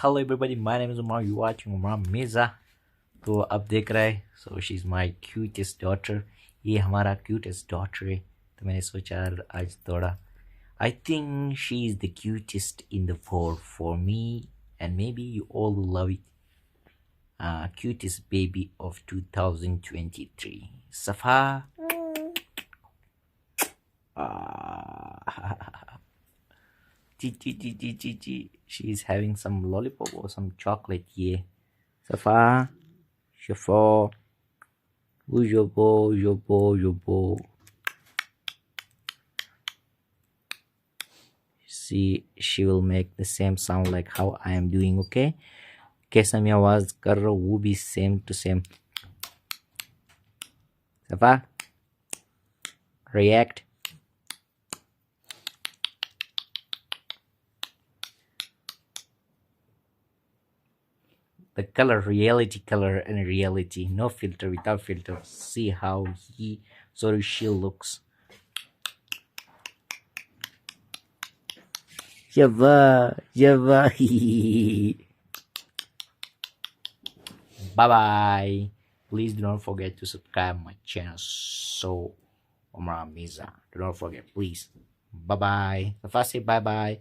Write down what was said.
Hello everybody, my name is Umran. You watching Umran Mirza. तो अब देख रहे हैं, so she's my cutest daughter. ये हमारा cutest daughter है. तो मैंने सोचा आज थोड़ा I think she is the cutest in the world for me, and maybe you all love it. Cutest baby of 2023. Safa. She is having some lollipop or some chocolate here. Safa. Safa. Ujobo. See, she will make the same sound like how I am doing, okay? कैसा मैं आवाज कर रहा हूँ वो भी same to same. Safa, react. The color, reality color, and reality, no filter, without filter. See how she looks. Java. Bye bye. Please do not forget to subscribe my channel. So Umran Mirza. Do not forget, please. Bye bye. Safa, say bye bye.